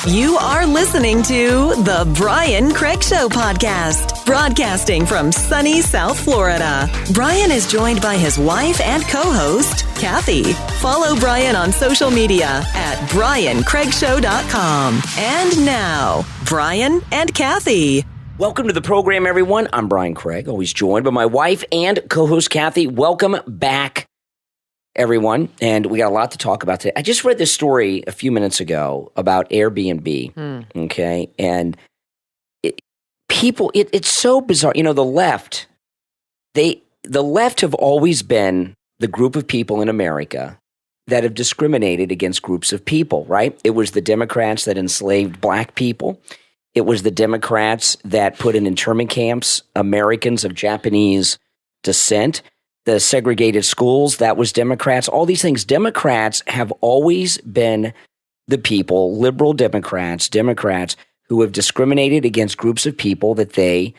You are listening to The Brian Craig Show podcast, broadcasting from sunny South Florida. Brian is joined by his wife and co-host, Kathy. Follow Brian on social media at BrianCraigShow.com. And now, Brian and Kathy. Welcome to the program, everyone. I'm Brian Craig, always joined by my wife and co-host, Kathy. Welcome back, everyone. And we got a lot to talk about today. I just read this story a few minutes ago about Airbnb, okay? And it's so bizarre. You know, the left have always been the group of people in America that have discriminated against groups of people, right? It was the Democrats that enslaved black people. It was the Democrats that put in internment camps Americans of Japanese descent. The segregated schools, that was Democrats. All these things. Democrats have always been the people, liberal Democrats who have discriminated against groups of people that they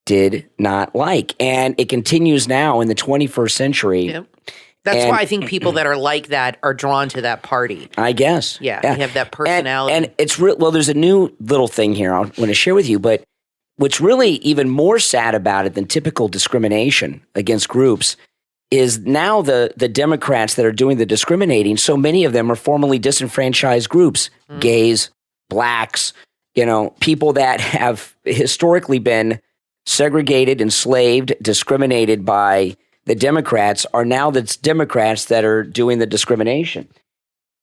did not like. And it continues now in the 21st century. Yep. That's why I think people that are like that are drawn to that party. I guess. Yeah. They have that personality. And it's real. Well, there's a new little thing here I want to share with you, but what's really even more sad about it than typical discrimination against groups is now the Democrats that are doing the discriminating, so many of them are formerly disenfranchised groups, gays, blacks, you know, people that have historically been segregated, enslaved, discriminated by the Democrats are now the Democrats that are doing the discrimination.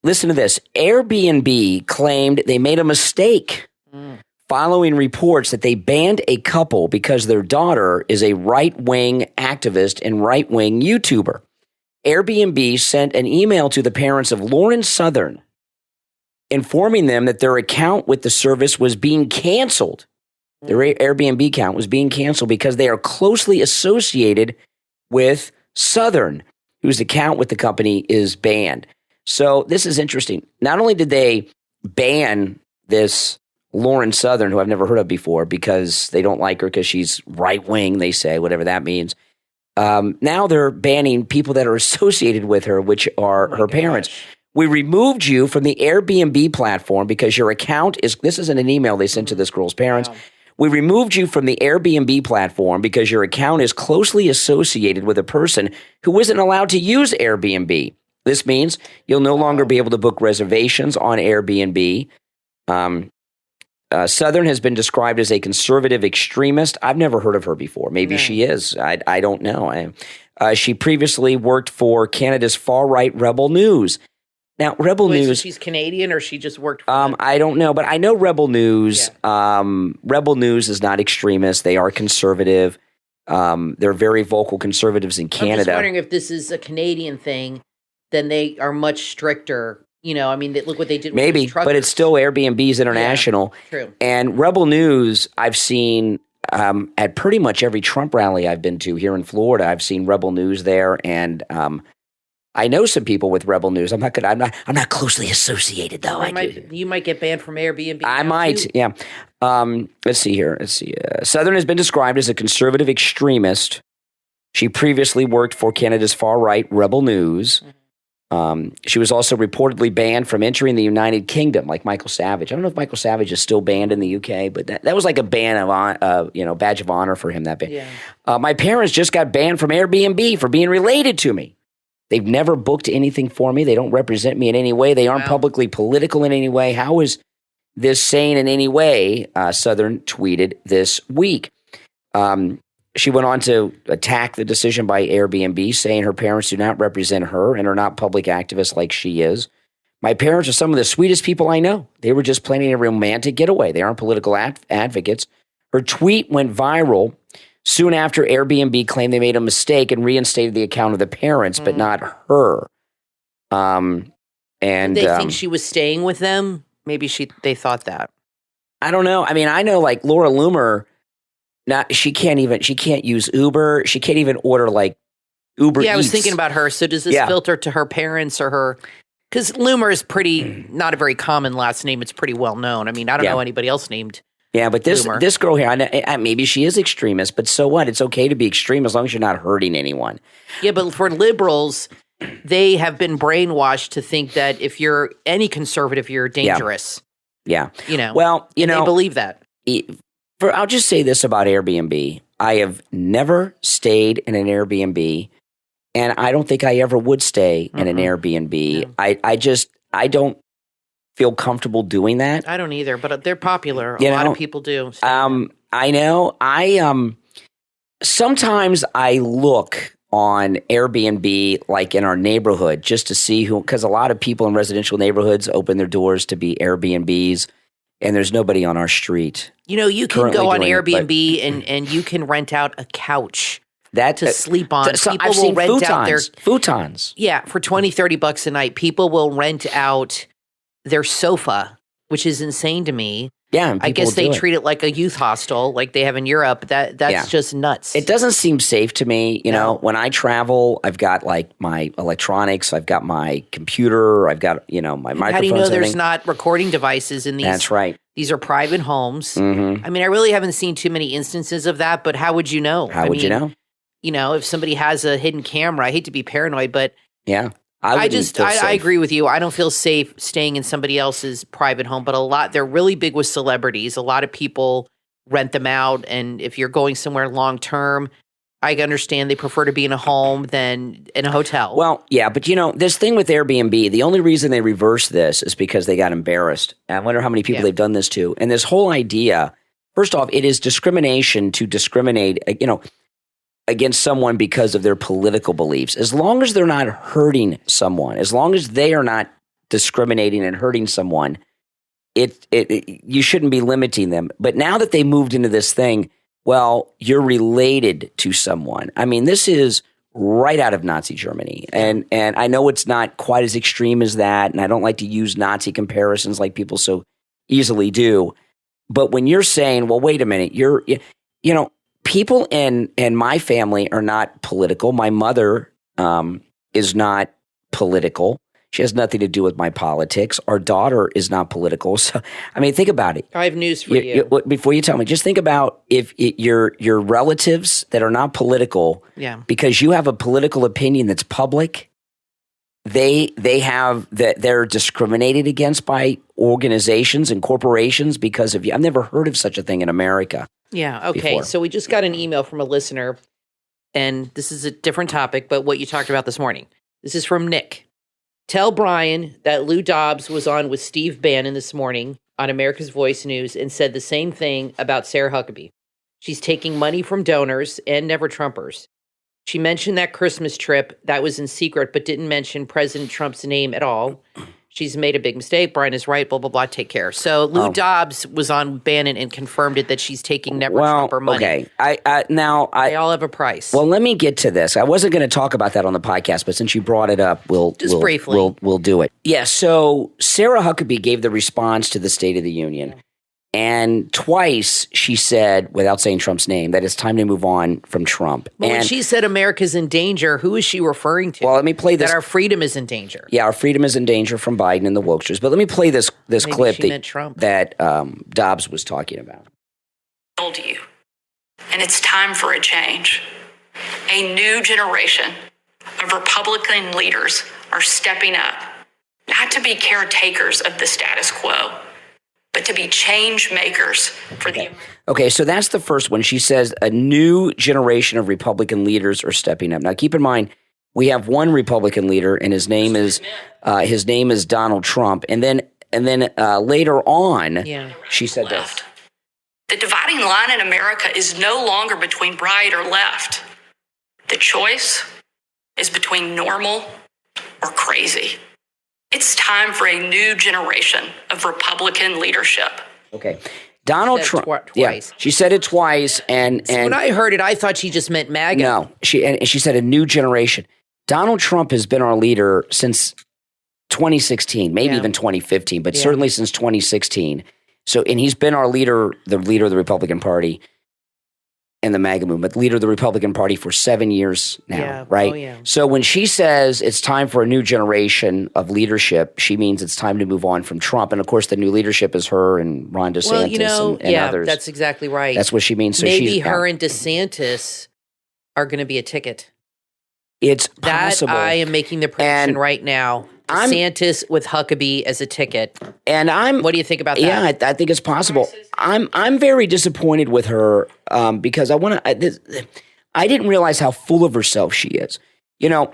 Listen to this. Airbnb claimed they made a mistake following reports that they banned a couple because their daughter is a right-wing activist and right-wing YouTuber. Airbnb sent an email to the parents of Lauren Southern informing them that their account with the service was being canceled. Their Airbnb account was being canceled because they are closely associated with Southern, whose account with the company is banned. So this is interesting. Not only did they ban this Lauren Southern, who I've never heard of before, because they don't like her because she's right-wing, they say, whatever that means. Now they're banning people that are associated with her, which are her parents. We removed you from the Airbnb platform because your account is, this isn't an email they sent to this girl's parents. Wow. We removed you from the Airbnb platform because your account is closely associated with a person who isn't allowed to use Airbnb. This means you'll no longer be able to book reservations on Airbnb. Southern has been described as a conservative extremist. I've never heard of her before. Maybe she is. I don't know. She previously worked for Canada's far-right Rebel News. Now, Rebel News. So she's Canadian, or she just worked for them? I don't know, but I know Rebel News. Yeah. Rebel News is not extremist. They are conservative. They're very vocal conservatives in Canada. I'm just wondering if this is a Canadian thing, then they are much stricter. You know, I mean, look what they did with maybe, but it's still Airbnb's international. Yeah, true. And Rebel News, I've seen at pretty much every Trump rally I've been to here in Florida. I've seen Rebel News there, and I know some people with Rebel News. I'm not closely associated though. You might get banned from Airbnb. I might, too. Yeah. Let's see here. Southern has been described as a conservative extremist. She previously worked for Canada's far-right Rebel News. She was also reportedly banned from entering the United Kingdom, like Michael Savage. I don't know if Michael Savage is still banned in the UK, but that was like a ban of badge of honor for him. That ban. Yeah. My parents just got banned from Airbnb for being related to me. They've never booked anything for me. They don't represent me in any way. They aren't publicly political in any way. How is this sane in any way? Southern tweeted this week. She went on to attack the decision by Airbnb, saying her parents do not represent her and are not public activists like she is. My parents are some of the sweetest people I know. They were just planning a romantic getaway. They aren't political advocates. Her tweet went viral soon after Airbnb claimed they made a mistake and reinstated the account of the parents, but not her. And did they think she was staying with them? Maybe they thought that. I don't know. I mean, I know like Laura Loomer. She can't use Uber. She can't even order like Uber Eats. I was thinking about her. So does this filter to her parents or her? Because Loomer is not a very common last name. It's pretty well known. I mean, I don't know anybody else named. Yeah, but this girl here, maybe she is extremist, but so what? It's okay to be extreme as long as you're not hurting anyone. Yeah, but for liberals, they have been brainwashed to think that if you're any conservative, you're dangerous. Yeah. Well, they believe that. I'll just say this about Airbnb. I have never stayed in an Airbnb, and I don't think I ever would stay in an Airbnb. No. I don't feel comfortable doing that. I don't either, but they're popular. A lot of people do. So. I know. Sometimes I look on Airbnb, like in our neighborhood, just to see because a lot of people in residential neighborhoods open their doors to be Airbnbs, and there's nobody on our street. You can go on Airbnb and you can rent out a couch to sleep on. So people will rent out their futons. Yeah, for $20-$30 a night. People will rent out their sofa, which is insane to me. Yeah, I guess they treat it like a youth hostel, like they have in Europe. That's just nuts. It doesn't seem safe to me. When I travel, I've got like my electronics, I've got my computer, I've got my microphones. How do you know there's not recording devices in these? That's right. These are private homes. Mm-hmm. I mean, I really haven't seen too many instances of that, but how would you know? How would you know? If somebody has a hidden camera, I hate to be paranoid, but yeah. I agree with you. I don't feel safe staying in somebody else's private home, but they're really big with celebrities. A lot of people rent them out. And if you're going somewhere long term, I understand they prefer to be in a home than in a hotel. Well, yeah, but this thing with Airbnb, the only reason they reversed this is because they got embarrassed. I wonder how many people they've done this to. And this whole idea, first off, it is discrimination to discriminate, against someone because of their political beliefs. As long as they're not hurting someone, as long as they are not discriminating and hurting someone, you shouldn't be limiting them. But now that they moved into this thing, well, you're related to someone. I mean, this is right out of Nazi Germany. And I know it's not quite as extreme as that, and I don't like to use Nazi comparisons like people so easily do. But when you're saying, well, wait a minute, people in my family are not political. My mother is not political. She has nothing to do with my politics. Our daughter is not political. So, I mean, think about it. I have news for you. Before you tell me, just think about if your relatives that are not political, because you have a political opinion that's public, they're discriminated against by organizations and corporations because of you. I've never heard of such a thing in America. Yeah. Okay. Before. So we just got an email from a listener, and this is a different topic, but what you talked about this morning. This is from Nick. Tell Brian that Lou Dobbs was on with Steve Bannon this morning on America's Voice News and said the same thing about Sarah Huckabee. She's taking money from donors and never Trumpers. She mentioned that Christmas trip that was in secret, but didn't mention President Trump's name at all. She's made a big mistake. Brian is right, blah, blah, blah, take care. So Lou Dobbs was on Bannon and confirmed it that she's taking never Trumper money. Okay. They all have a price. Well, let me get to this. I wasn't going to talk about that on the podcast, but since you brought it up, we'll briefly. We'll do it. Yeah, so Sarah Huckabee gave the response to the State of the Union. And twice she said, without saying Trump's name, that it's time to move on from Trump. But when she said America's in danger, who is she referring to? Well, let me play this. That our freedom is in danger. Yeah, our freedom is in danger from Biden and the wokesters. But let me play this clip that Dobbs was talking about. I told you, and it's time for a change. A new generation of Republican leaders are stepping up, not to be caretakers of the status quo, but to be change makers for the... Okay, so that's the first one. She says a new generation of Republican leaders are stepping up. Now, keep in mind, we have one Republican leader, and his name is Donald Trump. And then later on, she said this. The dividing line in America is no longer between right or left. The choice is between normal or crazy. It's time for a new generation of Republican leadership. Okay. Donald Trump. Twice. Yeah, she said it twice. And when I heard it, I thought she just meant MAGA. No, she said a new generation. Donald Trump has been our leader since 2016, maybe even 2015, but certainly since 2016. So, and he's been our leader, the leader of the Republican Party and the MAGA movement, leader of the Republican Party for 7 years now, right? Oh, yeah. So when she says it's time for a new generation of leadership, she means it's time to move on from Trump. And of course, the new leadership is her and Ron DeSantis and others. That's exactly right. That's what she means. So maybe her and DeSantis are going to be a ticket. It's possible. That I am making the prediction right now. DeSantis with Huckabee as a ticket. And what do you think about that? Yeah, I think it's possible. I'm very disappointed with her because I didn't realize how full of herself she is. You know,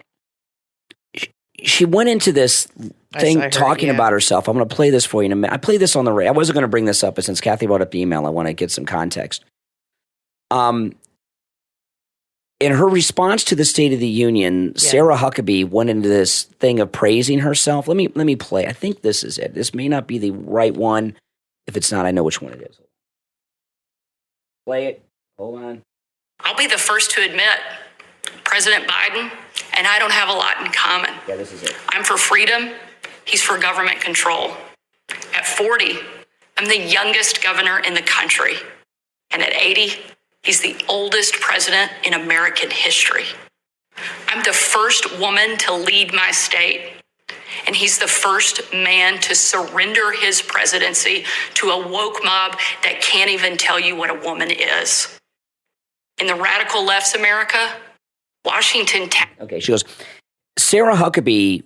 she went into this thing talking about herself. I'm going to play this for you in a minute. I played this on the radio. I wasn't going to bring this up, but since Kathy brought up the email, I want to get some context. In her response to the State of the Union, Sarah Huckabee went into this thing of praising herself. Let me play. I think this is it. This may not be the right one. If it's not, I know which one it is. Play it. Hold on. I'll be the first to admit, President Biden and I don't have a lot in common. Yeah, this is it. I'm for freedom. He's for government control. At 40, I'm the youngest governor in the country. And at 80, he's the oldest president in American history. I'm the first woman to lead my state, and he's the first man to surrender his presidency to a woke mob that can't even tell you what a woman is. In the radical left's America, Washington... Okay, she goes, Sarah Huckabee,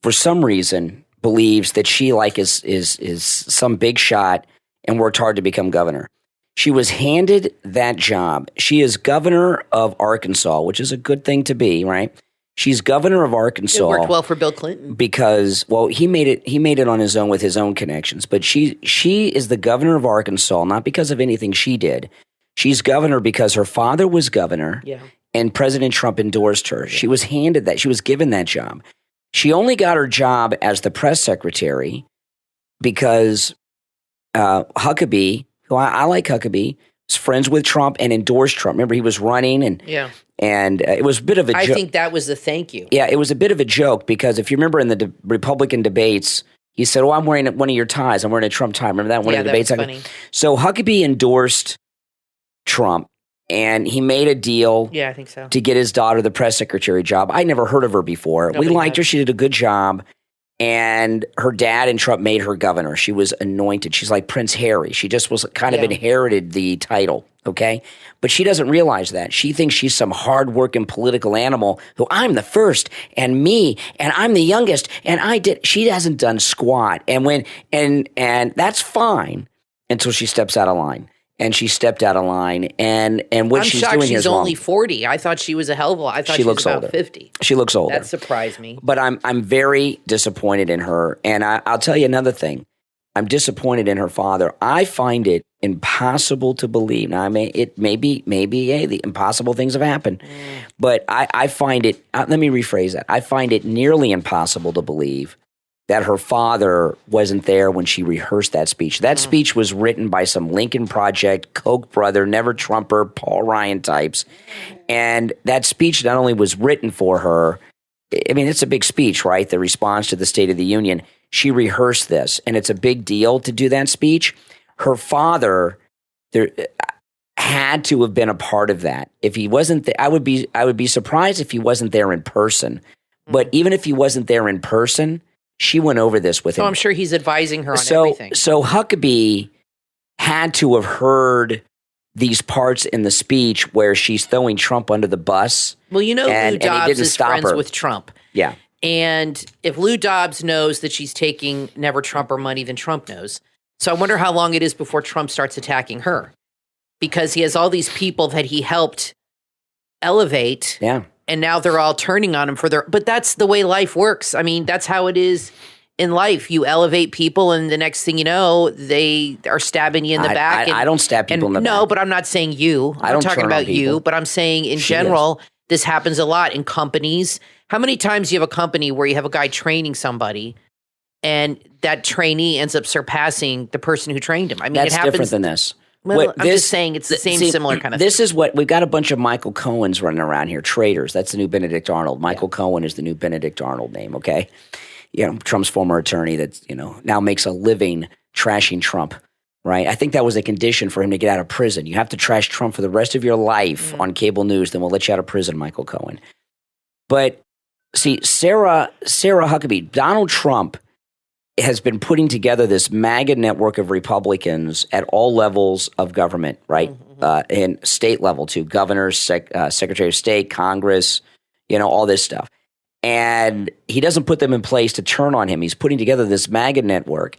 for some reason, believes that she is some big shot and worked hard to become governor. She was handed that job. She is governor of Arkansas, which is a good thing to be, right? She's governor of Arkansas. It worked well for Bill Clinton because, well, he made it on his own with his own connections. But she is the governor of Arkansas, not because of anything she did. She's governor because her father was governor, and President Trump endorsed her. She was handed that. She was given that job. She only got her job as the press secretary because Huckabee, who I like Huckabee, was friends with Trump and endorsed Trump. Remember, he was running, and it was a bit of a joke. I think that was the thank you. Yeah, it was a bit of a joke because if you remember in the Republican debates, he said, "Oh, I'm wearing one of your ties. I'm wearing a Trump tie." Remember that one of the debates? That was funny. So Huckabee endorsed Trump, and he made a deal. Yeah, I think so. To get his daughter the press secretary job. I never heard of her before. We liked her. She did a good job. And her dad and Trump made her governor. She was anointed. She's like Prince Harry. She just was kind of inherited the title, okay? But she doesn't realize that. She thinks she's some hardworking political animal who I'm the first and me and I'm the youngest and I did. She hasn't done squat. And that's fine until she steps out of line. And she stepped out of line, and what she's doing is wrong. She's only 40. I thought she was a hell of a lot. I thought she was about 50. She looks older. That surprised me. But I'm very disappointed in her. And I'll tell you another thing. I'm disappointed in her father. I find it impossible to believe. Now, maybe the impossible things have happened. But I find it, let me rephrase that. I find it nearly impossible to believe that her father wasn't there when she rehearsed that speech. That speech was written by some Lincoln Project, Koch brother, Never Trumper, Paul Ryan types. And that speech not only was written for her, I mean, it's a big speech, right? The response to the State of the Union. She rehearsed this, and it's a big deal to do that speech. Her father had to have been a part of that. If he wasn't there, I would be surprised if he wasn't there in person. But even if he wasn't there in person, she went over this with him. So I'm sure he's advising her on everything. So Huckabee had to have heard these parts in the speech where she's throwing Trump under the bus. Well, you know, Lou Dobbs is friends with Trump. Yeah. And if Lou Dobbs knows that she's taking Never Trumper money, then Trump knows. So I wonder how long it is before Trump starts attacking her. Because he has all these people that he helped elevate. Yeah. And now they're all turning on him for their... But that's the way life works. I mean, that's how it is in life. You elevate people, and the next thing you know, they are stabbing you in the back. I don't stab people in the back. No, but I'm not saying you. I'm talking about you, but I'm saying in general, this happens a lot in companies. How many times do you have a company where you have a guy training somebody, and that trainee ends up surpassing the person who trained him? I mean, that's it happens different than this. Well, I'm just saying it's the same similar kind of thing. This is what we've got a bunch of Michael Cohens running around here, traitors. That's the new Benedict Arnold. Michael Cohen is the new Benedict Arnold name, okay? You know, Trump's former attorney that, you know, now makes a living trashing Trump, right? I think that was a condition for him to get out of prison. You have to trash Trump for the rest of your life on cable news, then we'll let you out of prison, Michael Cohen. But see, Sarah Huckabee, Donald Trump has been putting together this MAGA network of Republicans at all levels of government, right? And state level too, governors, secretary of state, Congress, you know, all this stuff. And he doesn't put them in place to turn on him. He's putting together this MAGA network.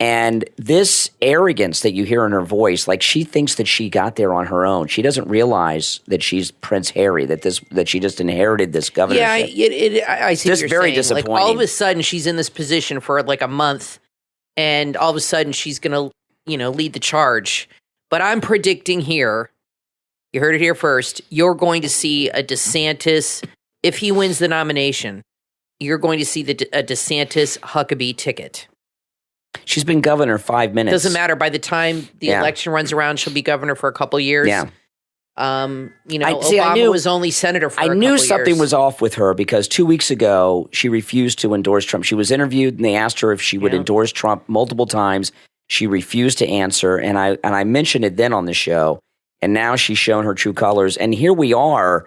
And this arrogance that you hear in her voice, like she thinks that she got there on her own. She doesn't realize that she's Prince Harry, that she just inherited this governorship. Yeah, I see what you're very saying. disappointing. Like all of a sudden she's in this position for like a month, and all of a sudden she's going to, lead the charge. But I'm predicting here, you heard it here first, you're going to see a DeSantis, if he wins the nomination, you're going to see a DeSantis Huckabee ticket. She's been governor 5 minutes. Doesn't matter. By the time the election runs around, she'll be governor for a couple years. Yeah. Obama was only senator for a couple years. I knew something was off with her because 2 weeks ago, she refused to endorse Trump. She was interviewed and they asked her if she would endorse Trump multiple times. She refused to answer. And I mentioned it then on the show. And now she's shown her true colors. And here we are,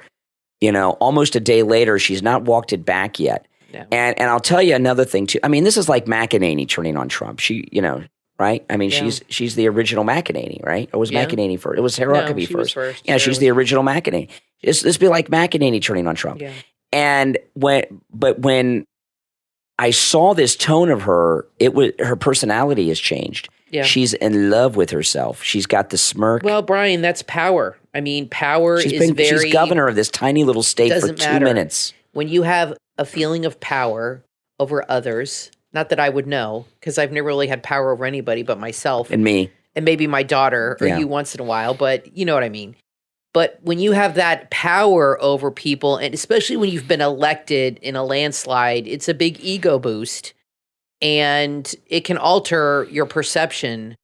almost a day later, she's not walked it back yet. Yeah. And I'll tell you another thing too. I mean, this is like McEnany turning on Trump. She, right? I mean, she's the original McEnany, right? Or was McEnany first? It was Huckabee first. Yeah, she's the original McEnany. This be like McEnany turning on Trump. Yeah. And when I saw this tone of her, her personality has changed. Yeah. She's in love with herself. She's got the smirk. Well, Brian, that's power. I mean, power she's governor of this tiny little state for 2 minutes. When you have a feeling of power over others, not that I would know, because I've never really had power over anybody but myself. And me. And maybe my daughter or you once in a while, but you know what I mean. But when you have that power over people, and especially when you've been elected in a landslide, it's a big ego boost. And it can alter your perception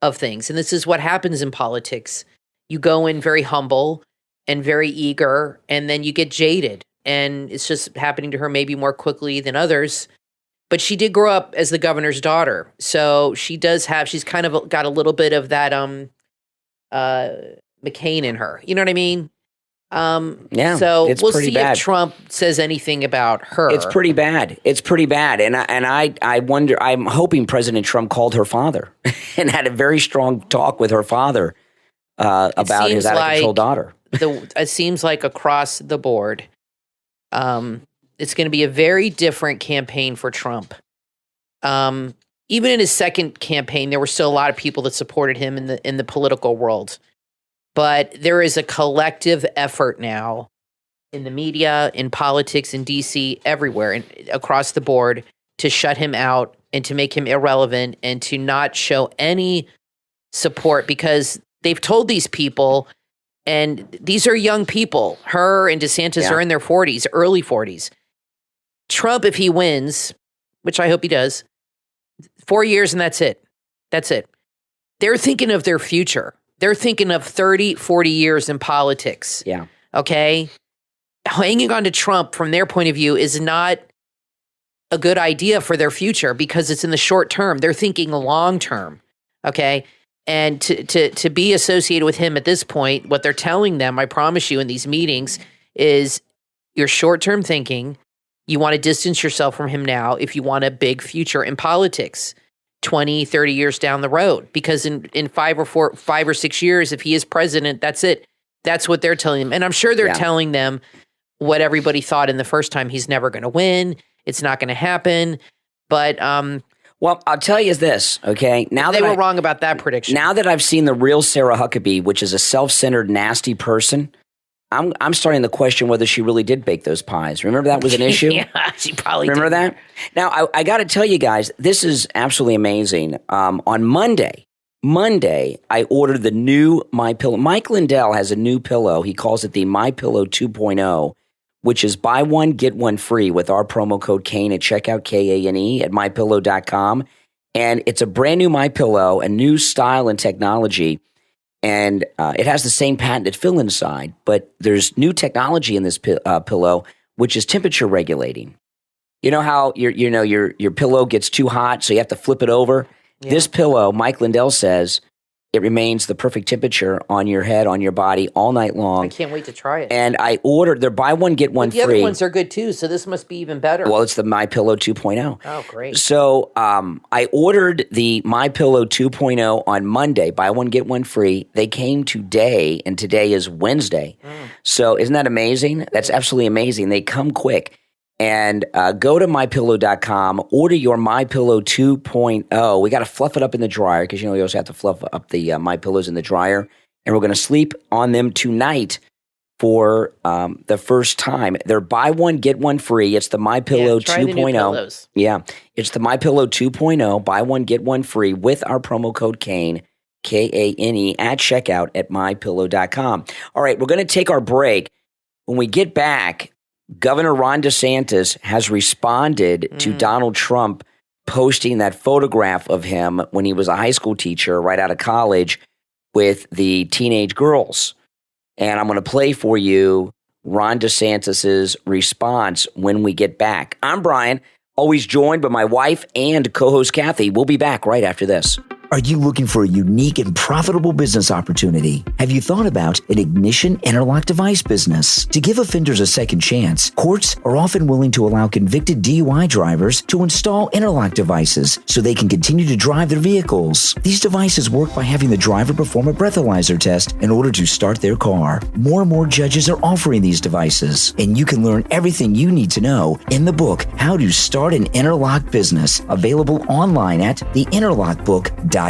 of things. And this is what happens in politics. You go in very humble and very eager, and then you get jaded. And it's just happening to her maybe more quickly than others. But she did grow up as the governor's daughter. So she's kind of got a little bit of that McCain in her. You know what I mean? So we'll see if Trump says anything about her. It's pretty bad. And I wonder, I'm hoping President Trump called her father and had a very strong talk with her father about his out-of-control daughter. It seems like across the board, it's going to be a very different campaign for Trump. Even in his second campaign, there were still a lot of people that supported him in the political world. But there is a collective effort now in the media, in politics, in D.C., everywhere, and across the board to shut him out and to make him irrelevant and to not show any support because they've told these people, and these are young people, her and DeSantis are in their 40s, early 40s. Trump, if he wins, which I hope he does, 4 years and that's it. That's it. They're thinking of their future. They're thinking of 30, 40 years in politics. Yeah. Okay? Hanging on to Trump from their point of view is not a good idea for their future because it's in the short term. They're thinking long term. Okay? And to be associated with him at this point, what they're telling them, I promise you in these meetings, is you're short-term thinking. You want to distance yourself from him now if you want a big future in politics. 20, 30 years down the road, because in 5 or 6 years, if he is president, that's it. That's what they're telling him. And I'm sure they're telling them what everybody thought in the first time. He's never going to win. It's not going to happen. But, well, I'll tell you this, okay? Now they were wrong about that prediction. Now that I've seen the real Sarah Huckabee, which is a self-centered, nasty person, I'm starting to question whether she really did bake those pies. Remember that was an issue? Yeah, she probably Remember did. that? Now, I got to tell you guys, this is absolutely amazing. On Monday, I ordered the new MyPillow. Mike Lindell has a new pillow. He calls it the MyPillow 2.0, which is buy one, get one free with our promo code Kane at checkout, Kane, at MyPillow.com. And it's a brand new MyPillow, a new style and technology. And it has the same patented fill inside, but there's new technology in this pillow, which is temperature regulating. You know how your pillow gets too hot, so you have to flip it over? Yeah. This pillow, Mike Lindell says, it remains the perfect temperature on your head, on your body all night long. I can't wait to try it. And I ordered, they're buy one, get one free. The other ones are good too, so this must be even better. Well, it's the MyPillow 2.0. Oh, great. So I ordered the MyPillow 2.0 on Monday, buy one, get one free. They came today, and today is Wednesday. So isn't that amazing? That's absolutely amazing. They come quick. And go to MyPillow.com, order your MyPillow 2.0. We got to fluff it up in the dryer because, you also have to fluff up the MyPillows in the dryer. And we're going to sleep on them tonight for the first time. They're buy one, get one free. It's the MyPillow 2.0. Yeah, it's the MyPillow 2.0. Buy one, get one free with our promo code Kane, Kane, at checkout at MyPillow.com. All right, we're going to take our break. When we get back, Governor Ron DeSantis has responded to Donald Trump posting that photograph of him when he was a high school teacher right out of college with the teenage girls. And I'm going to play for you Ron DeSantis's response when we get back. I'm Brian, always joined by my wife and co-host Kathy. We'll be back right after this. Are you looking for a unique and profitable business opportunity? Have you thought about an ignition interlock device business? To give offenders a second chance, courts are often willing to allow convicted DUI drivers to install interlock devices so they can continue to drive their vehicles. These devices work by having the driver perform a breathalyzer test in order to start their car. More and more judges are offering these devices, and you can learn everything you need to know in the book, How to Start an Interlock Business, available online at theinterlockbook.com.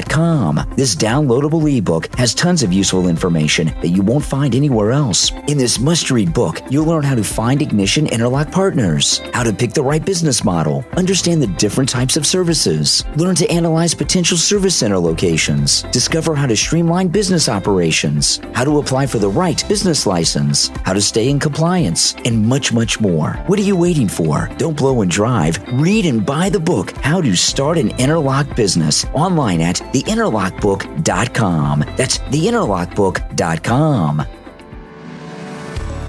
This downloadable ebook has tons of useful information that you won't find anywhere else. In this must-read book, you'll learn how to find ignition interlock partners, how to pick the right business model, understand the different types of services, learn to analyze potential service center locations, discover how to streamline business operations, how to apply for the right business license, how to stay in compliance, and much, much more. What are you waiting for? Don't blow and drive. Read and buy the book, How to Start an Interlock Business, online at theinterlockbook.com. That's theinterlockbook.com.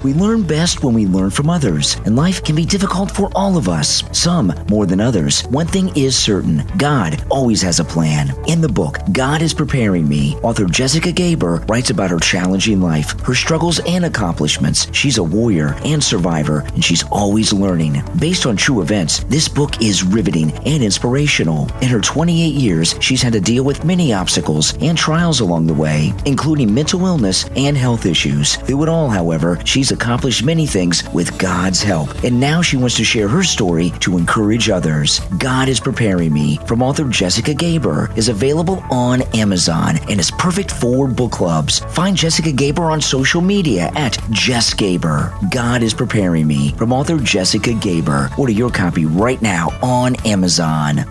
We learn best when we learn from others, and life can be difficult for all of us, some more than others. One thing is certain, God always has a plan. In the book, God is Preparing Me, author Jessica Gaber writes about her challenging life, her struggles and accomplishments. She's a warrior and survivor, and she's always learning. Based on true events, this book is riveting and inspirational. In her 28 years, she's had to deal with many obstacles and trials along the way, including mental illness and health issues. Through it all, however, she's accomplished many things with God's help, and now she wants to share her story to encourage others. God is Preparing Me, from author Jessica Gaber, is available on Amazon and is perfect for book clubs. Find Jessica Gaber on social media at Jess Gaber. God is Preparing Me, from author Jessica Gaber. Order your copy right now on Amazon.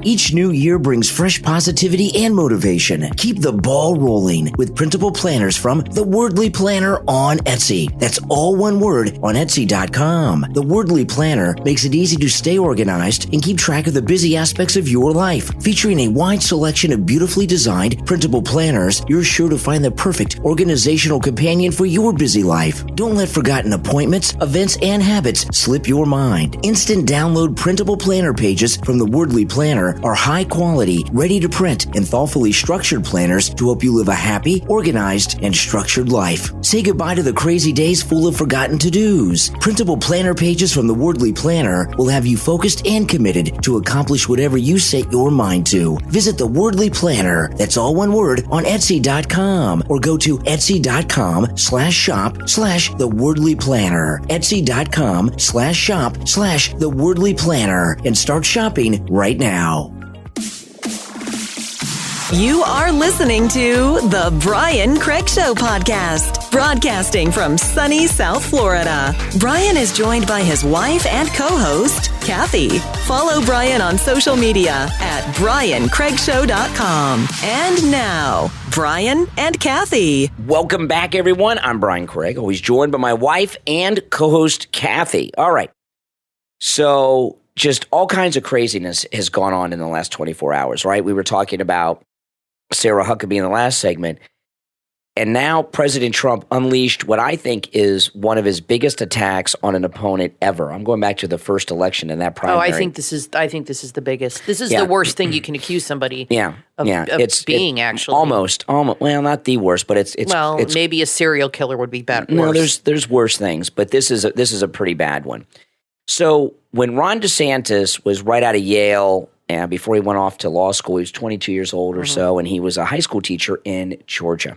Each new year brings fresh positivity and motivation. Keep the ball rolling with printable planners from The Wordly Planner on Etsy. That's all one word on Etsy.com. The Wordly Planner makes it easy to stay organized and keep track of the busy aspects of your life. Featuring a wide selection of beautifully designed printable planners, you're sure to find the perfect organizational companion for your busy life. Don't let forgotten appointments, events, and habits slip your mind. Instant download printable planner pages from The Wordly Planner are high quality, ready to print, and thoughtfully structured planners to help you live a happy, organized, and structured life. Say goodbye to the crazy days full of forgotten to-dos. Printable planner pages from the Wordly Planner will have you focused and committed to accomplish whatever you set your mind to. Visit the Wordly Planner, that's all one word, on Etsy.com, or go to Etsy.com/shop/the Wordly Planner. Etsy.com/shop/the Wordly Planner, and start shopping right now. You are listening to the Brian Craig Show podcast, broadcasting from sunny South Florida. Brian is joined by his wife and co-host, Kathy. Follow Brian on social media at BrianCraigShow.com. And now, Brian and Kathy. Welcome back, everyone. I'm Brian Craig, always joined by my wife and co-host, Kathy. All right. So just all kinds of craziness has gone on in the last 24 hours, right? We were talking about Sarah Huckabee in the last segment. And now President Trump unleashed what I think is one of his biggest attacks on an opponent ever. I'm going back to the first election in that primary. Oh, I think this is the biggest. This is the worst thing you can accuse somebody of being, actually. Almost. Well, not the worst, but it's maybe a serial killer would be bad. No, there's worse things, but this is a pretty bad one. So when Ron DeSantis was right out of Yale, and before he went off to law school, he was 22 years old or so, and he was a high school teacher in Georgia.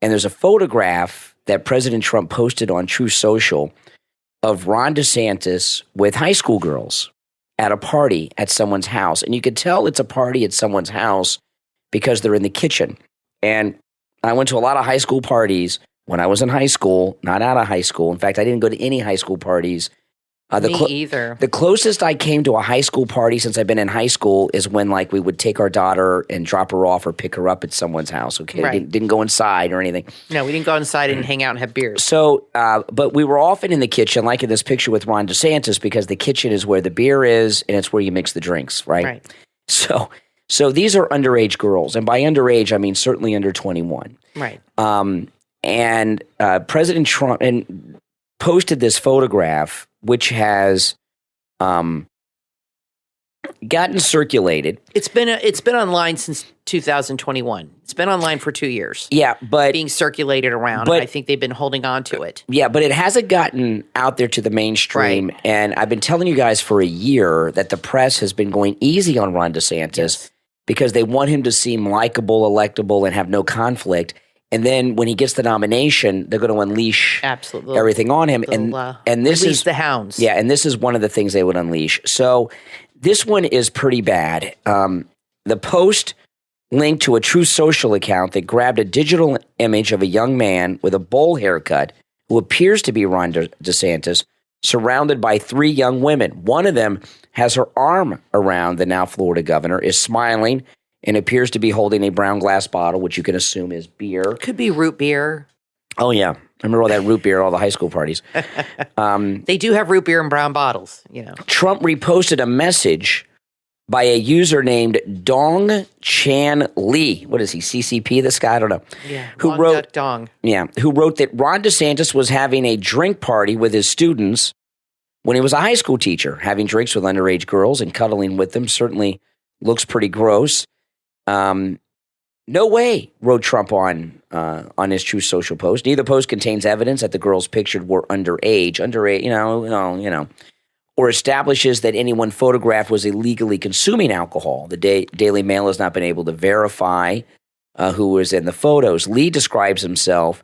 And there's a photograph that President Trump posted on True Social of Ron DeSantis with high school girls at a party at someone's house. And you could tell it's a party at someone's house because they're in the kitchen. And I went to a lot of high school parties when I was in high school, not out of high school. In fact, I didn't go to any high school parties. Me either. The closest I came to a high school party since I've been in high school is when like we would take our daughter and drop her off or pick her up at someone's house. Okay, Right. Didn't go inside or anything. No, we didn't go inside and hang out and have beers. So, but we were often in the kitchen, like in this picture with Ron DeSantis, because the kitchen is where the beer is and it's where you mix the drinks, right? Right. So these are underage girls, and by underage I mean certainly under 21. Right. And President Trump posted this photograph, which has gotten circulated. It's been online since 2021. It's been online for 2 years. Yeah, but Being circulated around. but- And I think they've been holding on to it. yeah, but it hasn't gotten out there to the mainstream. Right. And I've been telling you guys for a year that the press has been going easy on Ron DeSantis because they want him to seem likable, electable, and have no conflict. And then when he gets the nomination, they're going to unleash Absolutely. everything on him. And this release is the hounds. Yeah, and this is one of the things they would unleash. So this one is pretty bad. The post linked to a True Social account that grabbed a digital image of a young man with a bowl haircut who appears to be Ron DeSantis, surrounded by 3 young women. One of them has her arm around the now Florida governor, is smiling, and appears to be holding a brown glass bottle, which you can assume is beer. Could be root beer. Oh, yeah. I remember all that root beer at all the high school parties. They do have root beer in brown bottles, you know. Trump reposted a message by a user named Dong Chan Lee. What is he, CCP, this guy? I don't know. Yeah. Who Long wrote, Duck Dong. Yeah, who wrote that Ron DeSantis was having a drink party with his students when he was a high school teacher. Having drinks with underage girls and cuddling with them certainly looks pretty gross. No way, wrote Trump on his True Social post. Neither post contains evidence that the girls pictured were underage, you know, or establishes that anyone photographed was illegally consuming alcohol. The Daily Mail has not been able to verify who was in the photos. Lee describes himself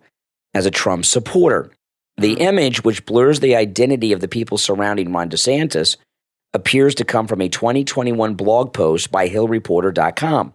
as a Trump supporter. The image, which blurs the identity of the people surrounding Ron DeSantis, appears to come from a 2021 blog post by HillReporter.com.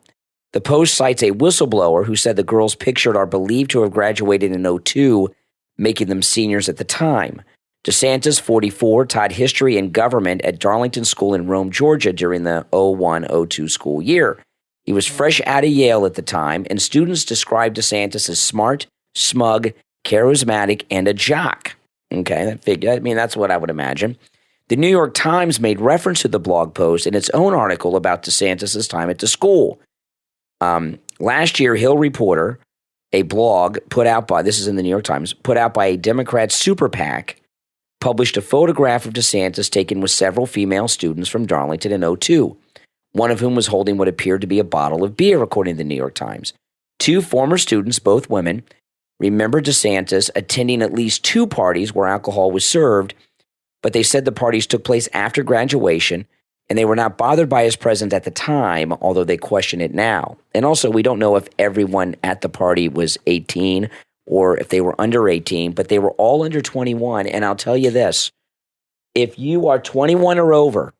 The post cites a whistleblower who said the girls pictured are believed to have graduated in 2002, making them seniors at the time. DeSantis, 44, taught history and government at Darlington School in Rome, Georgia during the 01-02 school year. He was fresh out of Yale at the time, and students described DeSantis as smart, smug, charismatic, and a jock. Okay, that's what I would imagine. The New York Times made reference to the blog post in its own article about DeSantis' time at the school. Last year, Hill Reporter, a blog put out by, this is in the New York Times, put out by a Democrat super PAC, published a photograph of DeSantis taken with several female students from Darlington in 2002, one of whom was holding what appeared to be a bottle of beer, according to the New York Times. 2 former students, both women, remembered DeSantis attending at least 2 parties where alcohol was served, but they said the parties took place after graduation, and they were not bothered by his presence at the time, although they question it now. And also, we don't know if everyone at the party was 18 or if they were under 18, but they were all under 21. And I'll tell you this, if you are 21 or over,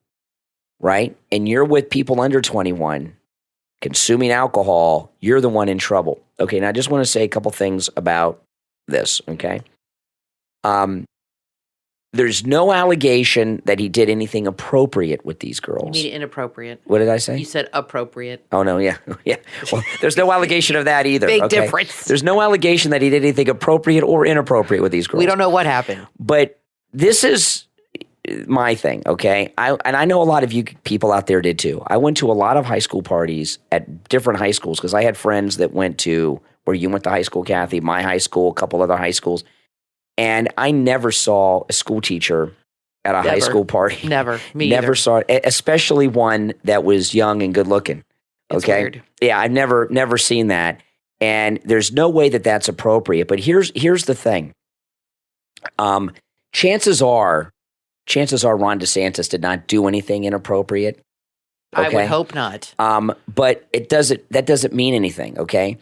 right, and you're with people under 21 consuming alcohol, you're the one in trouble. Okay, now I just want to say a couple things about this, okay? There's no allegation that he did anything appropriate with these girls. You mean inappropriate. What did I say? You said appropriate. Oh, no, yeah. Yeah. Well, there's no allegation of that either. Big okay? difference. There's no allegation that he did anything appropriate or inappropriate with these girls. We don't know what happened. But this is my thing, okay? I know a lot of you people out there did too. I went to a lot of high school parties at different high schools because I had friends that went to where you went to high school, Kathy, my high school, a couple other high schools. And I never saw a school teacher at a high school party. Never. Me Never either. saw it, especially one that was young and good looking. It's Okay. weird. Yeah, I've never seen that. And there's no way that that's appropriate. But here's the thing. Chances are Ron DeSantis did not do anything inappropriate. Okay? I would hope not. But that doesn't mean anything, okay?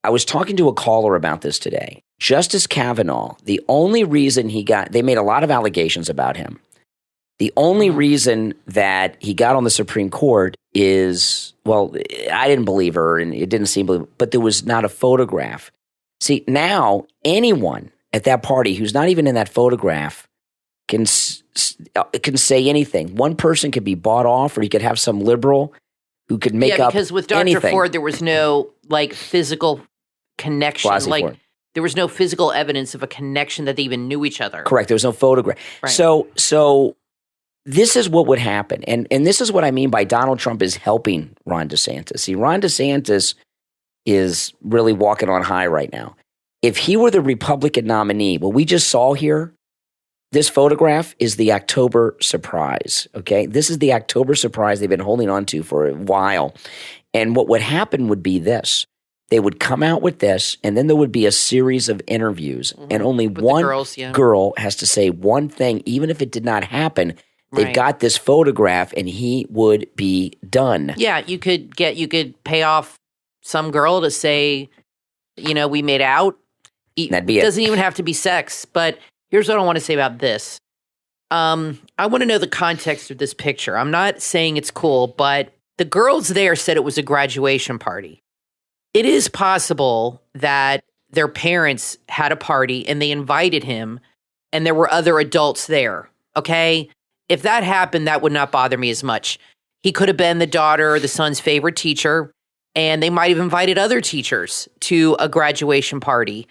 I was talking to a caller about this today. Justice Kavanaugh, the only reason they made a lot of allegations about him. The only reason that he got on the Supreme Court is, well, I didn't believe her and it didn't seem believable, but there was not a photograph. See, now anyone at that party who's not even in that photograph can say anything. One person could be bought off, or you could have some liberal who could make up because with Dr. anything. Ford, there was no physical connection. Ford. There was no physical evidence of a connection that they even knew each other. Correct. There was no photograph. Right. So this is what would happen. And this is what I mean by Donald Trump is helping Ron DeSantis. See, Ron DeSantis is really walking on high right now. If he were the Republican nominee, what we just saw here, this photograph is the October surprise, okay? This is the October surprise they've been holding on to for a while. And what would happen would be this. They would come out with this, and then there would be a series of interviews, and only one girl has to say one thing, even if it did not happen. They've got this photograph, and he would be done. Yeah, you could pay off some girl to say, we made out. That'd be it. Doesn't even have to be sex, but here's what I want to say about this. I want to know the context of this picture. I'm not saying it's cool, but the girls there said it was a graduation party. It is possible that their parents had a party and they invited him and there were other adults there, okay? If that happened, that would not bother me as much. He could have been the daughter or the son's favorite teacher, and they might have invited other teachers to a graduation party.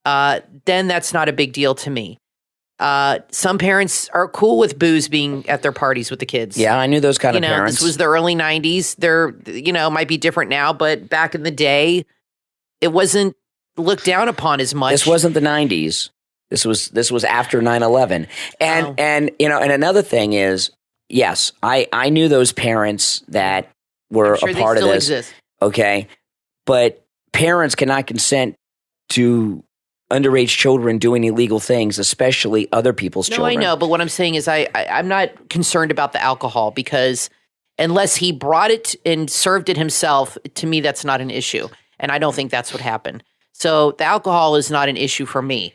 Then that's not a big deal to me. Some parents are cool with booze being at their parties with the kids. Yeah, I knew those kind of parents. This was the early 90s. They're, might be different now, but back in the day, it wasn't looked down upon as much. This wasn't the 90s. This was after 9/11. And and another thing is, yes, I knew those parents that were a part of this. Exist. Okay. But parents cannot consent to underage children doing illegal things, especially other people's children. No, I know, but what I'm saying is I'm not concerned about the alcohol, because unless he brought it and served it himself, to me, that's not an issue. And I don't think that's what happened. So the alcohol is not an issue for me.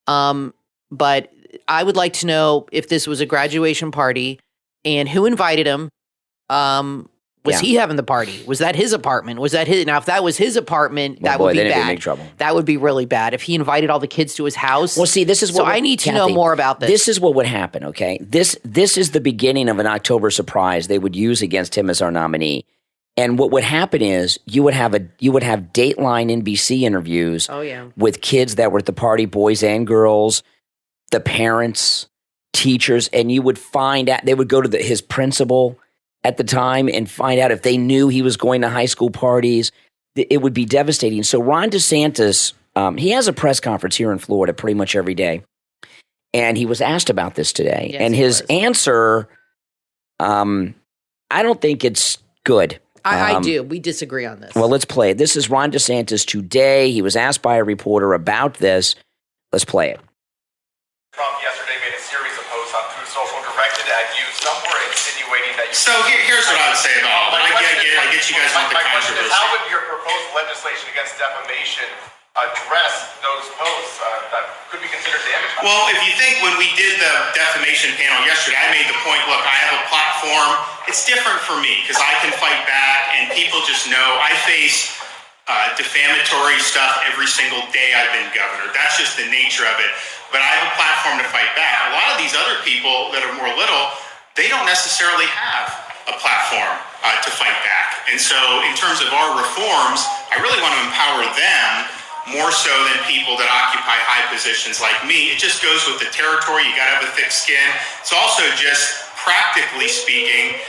But I would like to know if this was a graduation party and who invited him. Was he having the party? Was that his apartment? Was that his? Now, if that was his apartment, that would be bad. Big trouble. That would be really bad. If he invited all the kids to his house. Well, see, this is what. So I need to know more about this. This is what would happen. Okay, this is the beginning of an October surprise they would use against him as our nominee. And what would happen is you would have Dateline NBC interviews. With kids that were at the party, boys and girls, the parents, teachers, and you would find out. They would go to his principal at the time and find out if they knew he was going to high school parties. It would be devastating. So Ron DeSantis, he has a press conference here in Florida pretty much every day. And he was asked about this today. Yes, and his answer, I don't think it's good. I do. We disagree on this. Well, let's play it. This is Ron DeSantis today. He was asked by a reporter about this. Let's play it. Trump yesterday made a series of posts on Truth Social directed at you. Some were insinuating that you... So here's what I would say about all that. I get you guys want the controversy. My question is, how would your proposed legislation against defamation address those posts that could be considered damaging? Well, if you think when we did the defamation panel yesterday, I made the point, look, I have a platform. It's different for me because I can fight back, and people just know I face defamatory stuff every single day I've been governor. That's just the nature of it. But I have a platform to fight back. A lot of these other people that are more little, they don't necessarily have a platform to fight back. And so in terms of our reforms, I really want to empower them more so than people that occupy high positions like me. It just goes with the territory. You got to have a thick skin. It's also just practically speaking,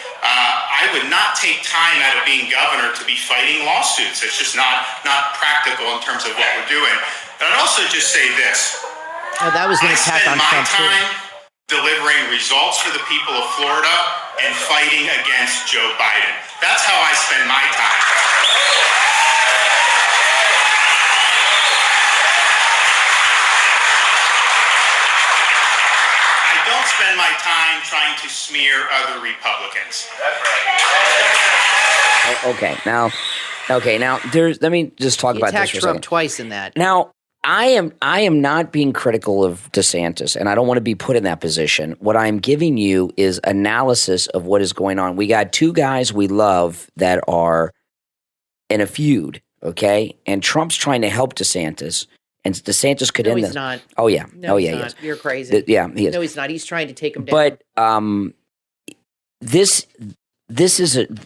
I would not take time out of being governor to be fighting lawsuits. It's just not practical in terms of what we're doing. But I'd also just say this. Oh, that was an attack on Trump, too. I spend my time delivering results for the people of Florida and fighting against Joe Biden. That's how I spend my time. I don't spend my time trying to smear other Republicans. Okay, now Okay, now let me just talk He about this attacked for a Trump second. twice in that. Now, I am not being critical of DeSantis, and I don't want to be put in that position. What I'm giving you is analysis of what is going on. We got two guys we love that are in a feud, okay? And Trump's trying to help DeSantis, and DeSantis could No, end he's this. not. Oh, yeah. No, he he's not. is. You're crazy. Yeah, he is. No, he's not. He's trying to take him down. But this is an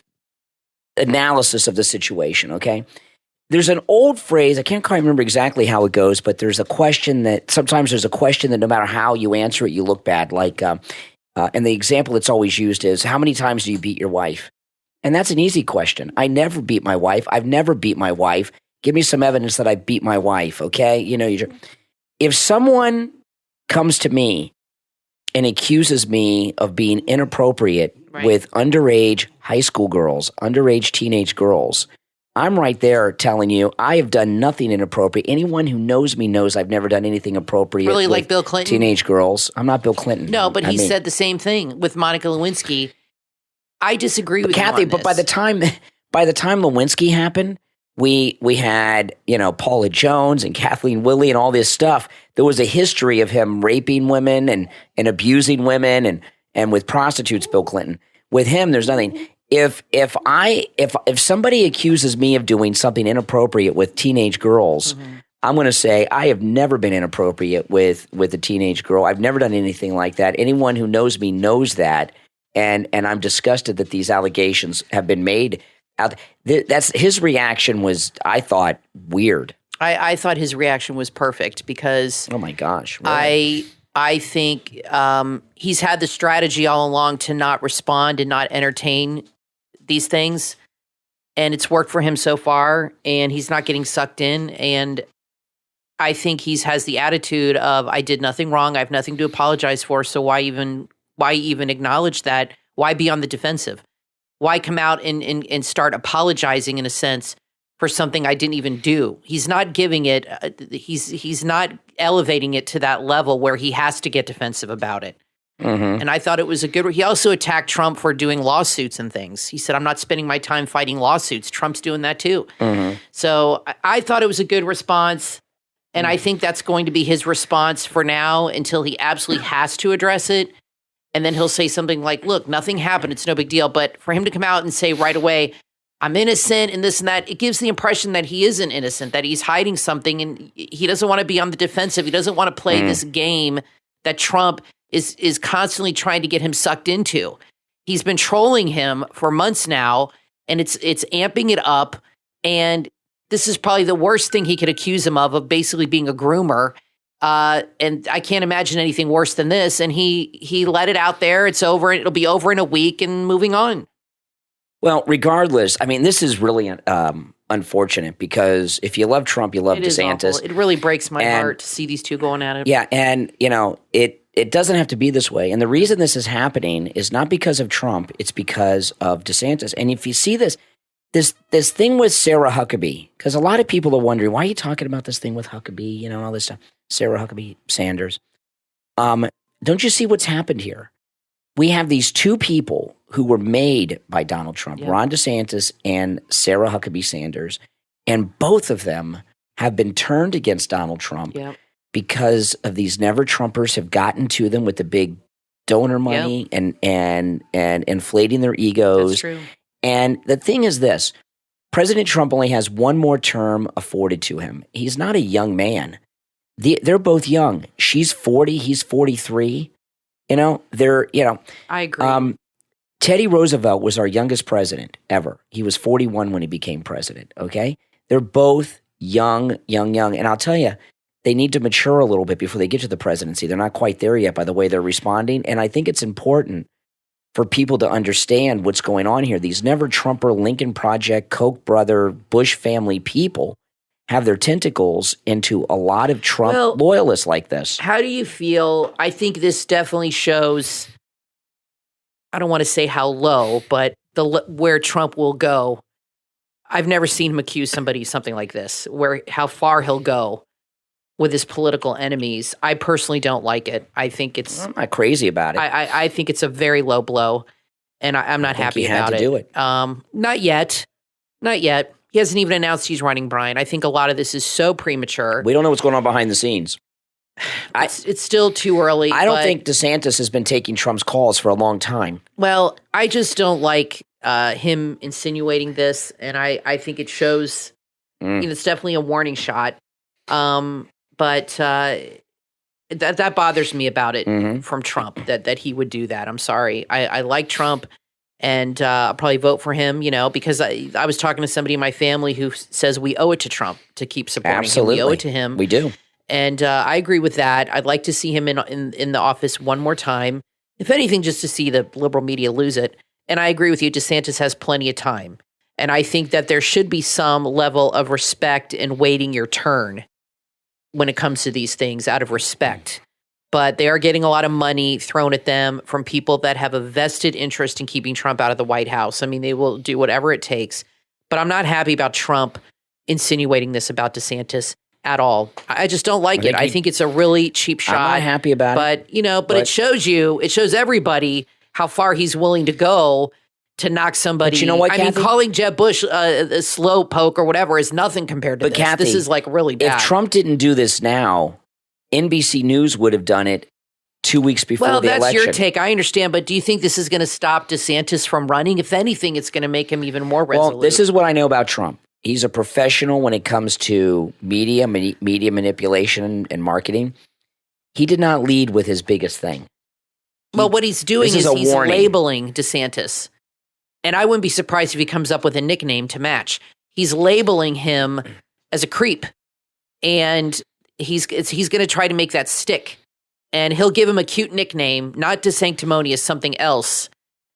analysis of the situation, okay? There's an old phrase, I can't quite remember exactly how it goes, but there's a question that sometimes there's a question that no matter how you answer it, you look bad. Like, and the example that's always used is, how many times do you beat your wife? And that's an easy question. I never beat my wife. I've never beat my wife. Give me some evidence that I beat my wife, okay? If someone comes to me and accuses me of being inappropriate with underage high school girls, underage teenage girls, I'm right there telling you I have done nothing inappropriate. Anyone who knows me knows I've never done anything appropriate. Really, with like Bill Clinton? Teenage girls. I'm not Bill Clinton. No, but he said the same thing with Monica Lewinsky. I disagree with Kathy, you on but by the time Lewinsky happened, we had, Paula Jones and Kathleen Willey and all this stuff. There was a history of him raping women and abusing women and with prostitutes, Bill Clinton. With him, there's nothing. If somebody accuses me of doing something inappropriate with teenage girls, I'm going to say I have never been inappropriate with a teenage girl. I've never done anything like that. Anyone who knows me knows that, and I'm disgusted that these allegations have been made. That's his reaction was, I thought, weird. I thought his reaction was perfect because oh my gosh, really? I think he's had the strategy all along to not respond and not entertain these things, and it's worked for him so far, and he's not getting sucked in. And I think he has the attitude of, I did nothing wrong, I have nothing to apologize for, so why even acknowledge that? Why be on the defensive? Why come out and start apologizing in a sense for something I didn't even do? He's not giving it, he's not elevating it to that level where he has to get defensive about it. And I thought it was he also attacked Trump for doing lawsuits and things. He said, I'm not spending my time fighting lawsuits. Trump's doing that too. So I thought it was a good response. And I think that's going to be his response for now until he absolutely has to address it. And then he'll say something like, look, nothing happened. It's no big deal. But for him to come out and say right away, I'm innocent and this and that, it gives the impression that he isn't innocent, that he's hiding something and he doesn't want to be on the defensive. He doesn't want to play this game that Trump is constantly trying to get him sucked into. He's been trolling him for months now, and it's amping it up. And this is probably the worst thing he could accuse him of basically being a groomer. And I can't imagine anything worse than this. And he let it out there. It's over. It'll be over in a week and moving on. Well, regardless, I mean, this is really unfortunate because if you love Trump, you love DeSantis. It really breaks my heart to see these two going at it. Yeah, and it doesn't have to be this way. And the reason this is happening is not because of Trump; it's because of DeSantis. And if you see this thing with Sarah Huckabee, because a lot of people are wondering, why are you talking about this thing with Huckabee? All this stuff. Sarah Huckabee Sanders. Don't you see what's happened here? We have these two people who were made by Donald Trump, Ron DeSantis and Sarah Huckabee Sanders, and both of them have been turned against Donald Trump because of these never-Trumpers have gotten to them with the big donor money and inflating their egos. That's true. And the thing is this, President Trump only has one more term afforded to him. He's not a young man. They're both young. She's 40, he's 43. I agree. Teddy Roosevelt was our youngest president ever. He was 41 when he became president, okay? They're both young. And I'll tell you, they need to mature a little bit before they get to the presidency. They're not quite there yet by the way they're responding. And I think it's important for people to understand what's going on here. These never-Trumper, Lincoln Project, Koch brother, Bush family people have their tentacles into a lot of Trump loyalists like this. How do you feel? I think this definitely shows, I don't want to say how low, but where Trump will go. I've never seen him accuse somebody of something like this, how far he'll go with his political enemies. I personally don't like it. I think I'm not crazy about it. I think it's a very low blow, and I'm not happy about it. He had to do it. Not yet. He hasn't even announced he's running, Brian. I think a lot of this is so premature. We don't know what's going on behind the scenes. It's still too early. I don't think DeSantis has been taking Trump's calls for a long time. Well, I just don't like him insinuating this, and I think it shows. It's definitely a warning shot. But that bothers me about it from Trump that he would do that. I'm sorry. I like Trump. And I'll probably vote for him, because I was talking to somebody in my family who says we owe it to Trump to keep supporting him. We owe it to him. We do. And I agree with that. I'd like to see him in the office one more time. If anything, just to see the liberal media lose it. And I agree with you. DeSantis has plenty of time. And I think that there should be some level of respect in waiting your turn when it comes to these things out of respect. But they are getting a lot of money thrown at them from people that have a vested interest in keeping Trump out of the White House. I mean, they will do whatever it takes. But I'm not happy about Trump insinuating this about DeSantis at all. I just don't like it. I think it's a really cheap shot. I'm not happy about it. But it shows everybody how far he's willing to go to knock somebody. But you know what, Kathy? Calling Jeb Bush a slow poke or whatever is nothing compared to this. Kathy, this is like really bad. If Trump didn't do this now, NBC News would have done it 2 weeks before the election. Well, that's your take. I understand. But do you think this is going to stop DeSantis from running? If anything, it's going to make him even more resolute. Well, this is what I know about Trump. He's a professional when it comes to media manipulation and marketing. He did not lead with his biggest thing. Well, what he's doing is he's labeling DeSantis. And I wouldn't be surprised if he comes up with a nickname to match. He's labeling him as a creep. And he's going to try to make that stick. And he'll give him a cute nickname, not DeSanctimonious, something else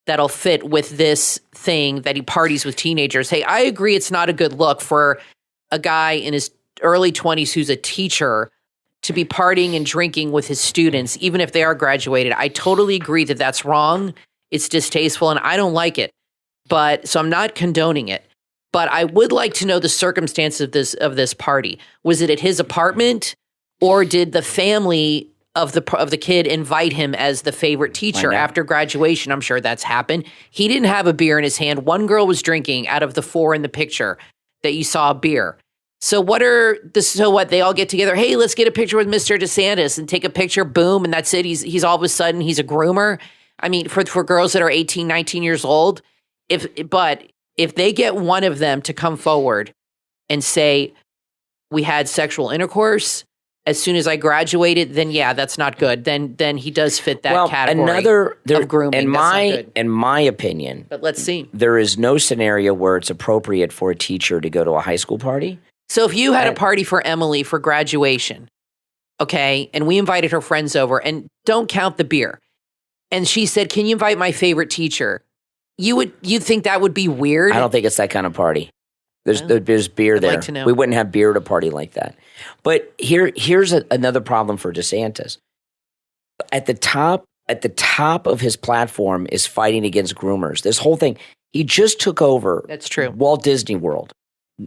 that'll fit with this thing that he parties with teenagers. Hey, I agree it's not a good look for a guy in his early 20s who's a teacher to be partying and drinking with his students, even if they are graduated. I totally agree that that's wrong. It's distasteful, and I don't like it. So I'm not condoning it. But I would like to know the circumstances of this party. Was it at his apartment, or did the family of the kid invite him as the favorite teacher after graduation? I'm sure that's happened. He didn't have a beer in his hand. One girl was drinking out of the 4 in the picture that you saw a beer. So what? They all get together. Hey, let's get a picture with Mr. DeSantis and take a picture. Boom, and that's it. He's all of a sudden he's a groomer. I mean, for girls that are 18, 19 years old. If they get one of them to come forward and say, we had sexual intercourse as soon as I graduated, then yeah, that's not good. Then he does fit that category of grooming. In my opinion, but let's see. There is no scenario where it's appropriate for a teacher to go to a high school party. So if you had a party for Emily for graduation, okay, and we invited her friends over, and don't count the beer, and she said, can you invite my favorite teacher? You'd think that would be weird? I don't think it's that kind of party. There's beer there. I'd like to know. We wouldn't have beer at a party like that. But here's another problem for DeSantis. At the top of his platform is fighting against groomers. This whole thing, he just took over. That's true. Walt Disney World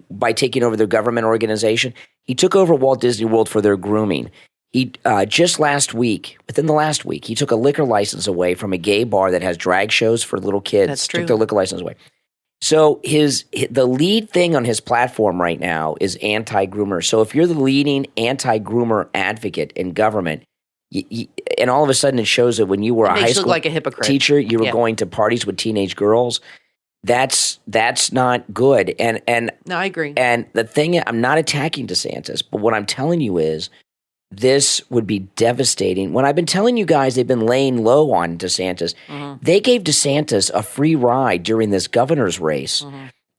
by taking over their government organization. He took over Walt Disney World for their grooming. He just within the last week, he took a liquor license away from a gay bar that has drag shows for little kids. That's true. Took their liquor license away. So the lead thing on his platform right now is anti-groomer. So if you're the leading anti-groomer advocate in government, and all of a sudden it shows that when you were a high school like a hypocrite teacher, you were going to parties with teenage girls. That's not good. And no, I agree. And the thing, I'm not attacking DeSantis, but what I'm telling you is, this would be devastating. When I've been telling you guys they've been laying low on DeSantis, they gave DeSantis a free ride during this governor's race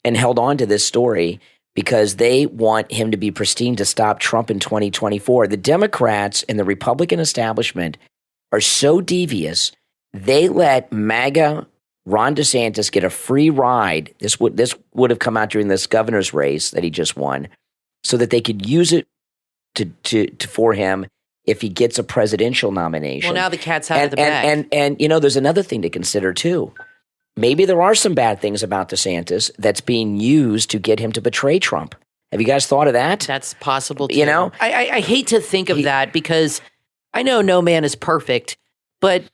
and held on to this story because they want him to be pristine to stop Trump in 2024. The Democrats and the Republican establishment are so devious, they let MAGA Ron DeSantis get a free ride. This would have come out during this governor's race that he just won, so that they could use it for him if he gets a presidential nomination. Well, now the cat's out of the bag. And there's another thing to consider too. Maybe there are some bad things about DeSantis that's being used to get him to betray Trump. Have you guys thought of that? That's possible too. I hate to think of that because I know no man is perfect, but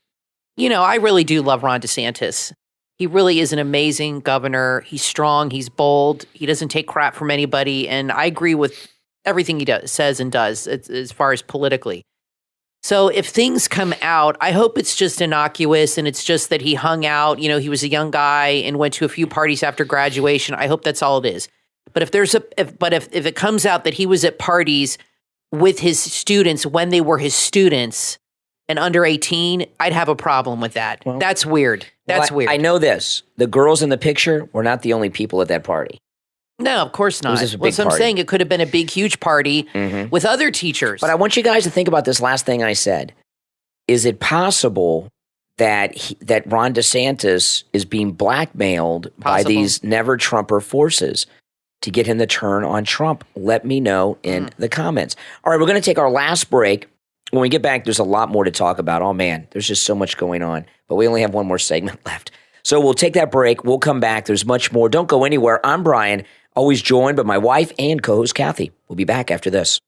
I really do love Ron DeSantis. He really is an amazing governor. He's strong. He's bold. He doesn't take crap from anybody. And I agree with everything he says and does as far as politically. So if things come out, I hope it's just innocuous and it's just that he hung out. You know, he was a young guy and went to a few parties after graduation. I hope that's all it is. But if it comes out that he was at parties with his students when they were his students and under 18, I'd have a problem with that. Well, that's weird. That's weird. I know this. The girls in the picture were not the only people at that party. No, of course not. Well, so I'm saying it could have been a big, huge party with other teachers. But I want you guys to think about this last thing I said. Is it possible that Ron DeSantis is being blackmailed by these never-Trumper forces to get him to turn on Trump? Let me know in the comments. All right, we're going to take our last break. When we get back, there's a lot more to talk about. Oh, man, there's just so much going on. But we only have one more segment left. So we'll take that break. We'll come back. There's much more. Don't go anywhere. I'm Brian, always joined by my wife and co-host Kathy. We'll be back after this.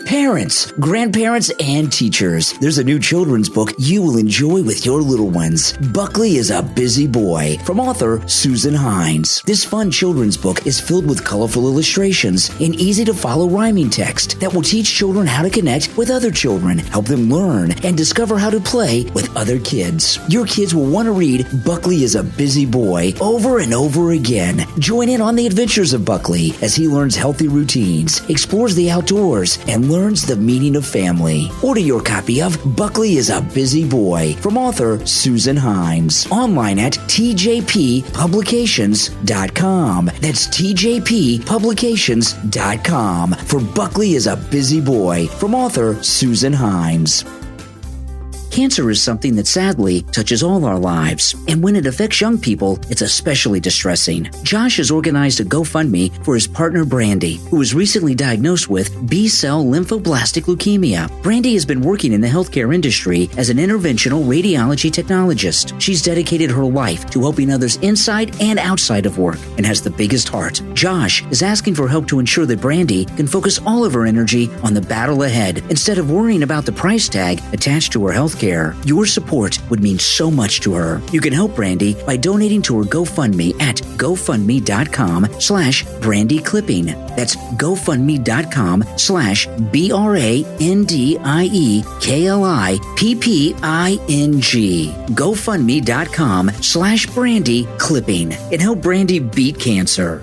Parents, grandparents, and teachers, there's a new children's book you will enjoy with your little ones. Buckley is a Busy Boy, from author Susan Hines. This fun children's book is filled with colorful illustrations and easy-to-follow rhyming text that will teach children how to connect with other children, help them learn, and discover how to play with other kids. Your kids will want to read Buckley is a Busy Boy over and over again. Join in on the adventures of Buckley as he learns healthy routines, explores the outdoors, and learns the meaning of family. Order your copy of Buckley is a Busy Boy from author Susan Hines. Online at tjppublications.com. That's tjppublications.com for Buckley is a Busy Boy from author Susan Hines. Cancer is something that sadly touches all our lives, and when it affects young people, it's especially distressing. Josh has organized a GoFundMe for his partner Brandy, who was recently diagnosed with B-cell lymphoblastic leukemia. Brandy has been working in the healthcare industry as an interventional radiology technologist. She's dedicated her life to helping others inside and outside of work and has the biggest heart. Josh is asking for help to ensure that Brandy can focus all of her energy on the battle ahead instead of worrying about the price tag attached to her healthcare. Your support would mean so much to her. You can help Brandy by donating to her GoFundMe at gofundme.com/BrandyClipping. That's gofundme.com/BrandyKlipping. gofundme.com/BrandyClipping and help Brandy beat cancer.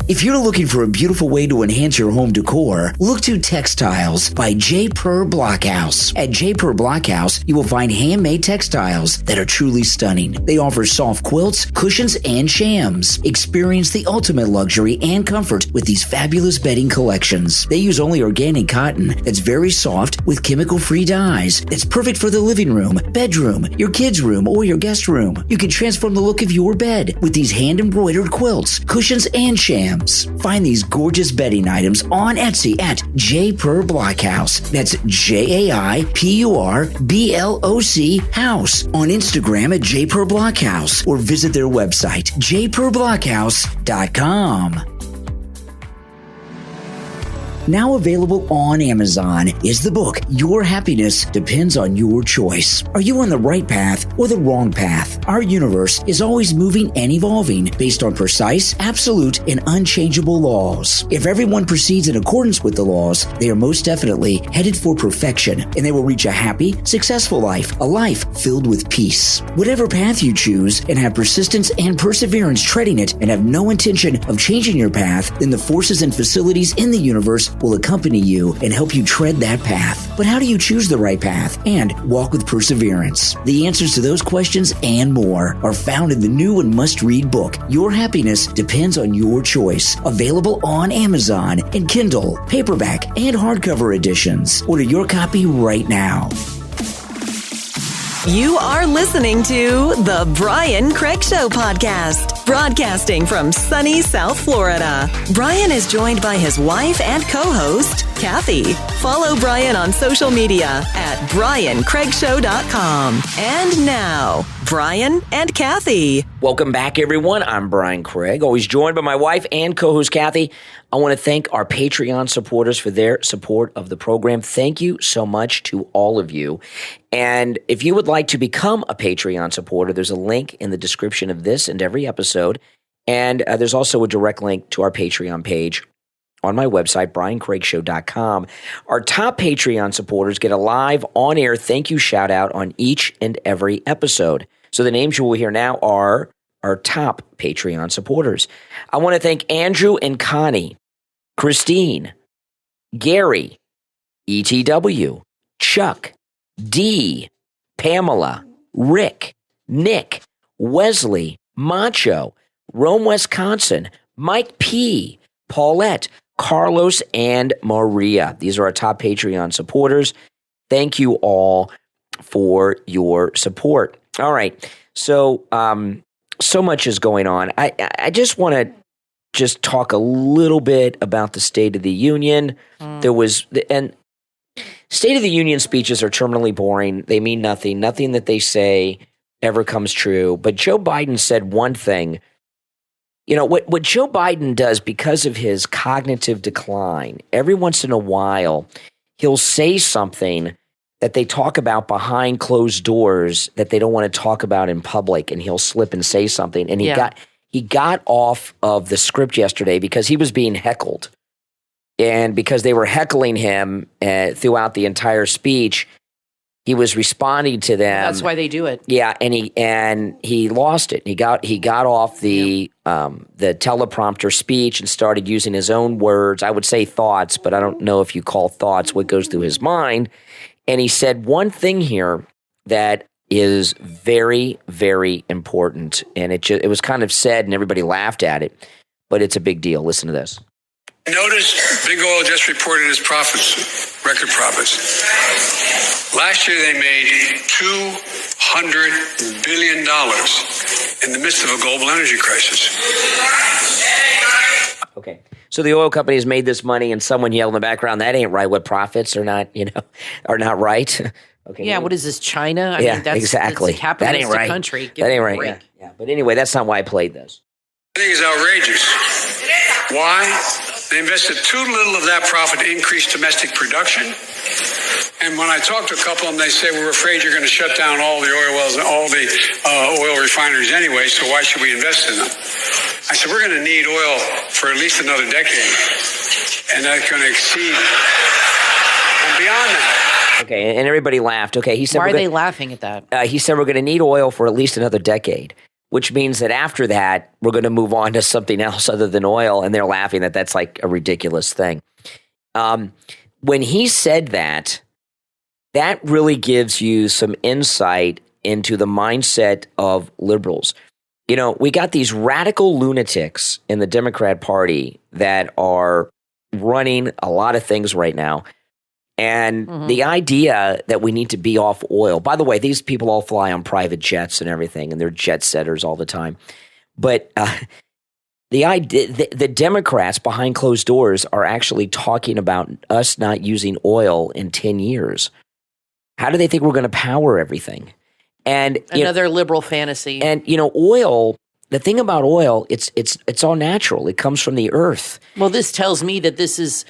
If you're looking for a beautiful way to enhance your home decor, look to Textiles by J. Purr Blockhouse. At J. Purr Blockhouse, you will find handmade textiles that are truly stunning. They offer soft quilts, cushions, and shams. Experience the ultimate luxury and comfort with these fabulous bedding collections. They use only organic cotton that's very soft with chemical-free dyes. That's perfect for the living room, bedroom, your kids' room, or your guest room. You can transform the look of your bed with these hand-embroidered quilts, cushions, and shams. Find these gorgeous bedding items on Etsy at J. Purr Blockhouse. That's JAIPURBLOC House. On Instagram at J. Purr Blockhouse or visit their website, jpurrblockhouse.com. Now available on Amazon is the book, Your Happiness Depends on Your Choice. Are you on the right path or the wrong path? Our universe is always moving and evolving based on precise, absolute, and unchangeable laws. If everyone proceeds in accordance with the laws, they are most definitely headed for perfection, and they will reach a happy, successful life, a life filled with peace. Whatever path you choose and have persistence and perseverance treading it and have no intention of changing your path, then the forces and facilities in the universe will accompany you and help you tread that path. But how do you choose the right path and walk with perseverance? The answers to those questions and more are found in the new and must-read book, Your Happiness Depends on Your Choice, available on Amazon in Kindle, paperback, and hardcover editions. Order your copy right now. You are listening to The Brian Craig Show podcast, broadcasting from sunny South Florida. Brian is joined by his wife and co-host, Kathy. Follow Brian on social media at BrianCraigShow.com. And now, Brian and Kathy. Welcome back, everyone. I'm Brian Craig, always joined by my wife and co-host Kathy. I want to thank our Patreon supporters for their support of the program. Thank you so much to all of you. And if you would like to become a Patreon supporter, there's a link in the description of this and every episode. And there's also a direct link to our Patreon page on my website, BrianCraigShow.com. Our top Patreon supporters get a live on-air thank you shout-out on each and every episode. So the names you will hear now are our top Patreon supporters. I want to thank Andrew and Connie, Christine, Gary, ETW, Chuck, D, Pamela, Rick, Nick, Wesley, Macho, Rome, Wisconsin, Mike P, Paulette, Carlos, and Maria. These are our top Patreon supporters. Thank you all for your support. All right. So, so much is going on. I just want to talk a little bit about the State of the Union. And State of the Union speeches are terminally boring. They mean nothing. Nothing that they say ever comes true. But Joe Biden said one thing. You know, what Joe Biden does because of his cognitive decline, every once in a while, he'll say something that they talk about behind closed doors that they don't want to talk about in public, and he'll slip and say something. And he got off of the script yesterday because he was being heckled. And because they were heckling him throughout the entire speech, he was responding to them. That's why they do it. Yeah, and he lost it. He got off the teleprompter speech and started using his own words. I would say thoughts, but I don't know if you call thoughts what goes through his mind. And he said one thing here that is very, very important, and it was kind of said, and everybody laughed at it, but it's a big deal. Listen to this. Notice Big Oil just reported its profits, record profits. Last year they made $200 billion in the midst of a global energy crisis. Okay. So the oil companies made this money, and someone yelled in the background, "That ain't right. What profits are not, are not right." Okay. Yeah. What is this, China? I mean, that's, exactly. It's a capitalist country. That ain't right. Yeah. But anyway, that's not why I played this. I think it's outrageous. Why? They invested too little of that profit to increase domestic production. And when I talked to a couple of them, they say, "We're afraid you're going to shut down all the oil wells and all the oil refineries anyway, so why should we invest in them?" I said, "We're going to need oil for at least another decade. And that's going to exceed and beyond that." Okay, and everybody laughed. Okay, he said, "Why are they laughing at that?" He said, "We're going to need oil for at least another decade," which means that after that, we're going to move on to something else other than oil. And they're laughing that that's like a ridiculous thing. When he said that, that really gives you some insight into the mindset of liberals. You know, we got these radical lunatics in the Democrat Party that are running a lot of things right now. And the idea that we need to be off oil, by the way, these people all fly on private jets and everything, and they're jet setters all the time. But the idea, the Democrats behind closed doors are actually talking about us not using oil in 10 years. How do they think we're going to power everything? And another liberal fantasy. And oil. The thing about oil, it's all natural. It comes from the earth. Well, this tells me that this is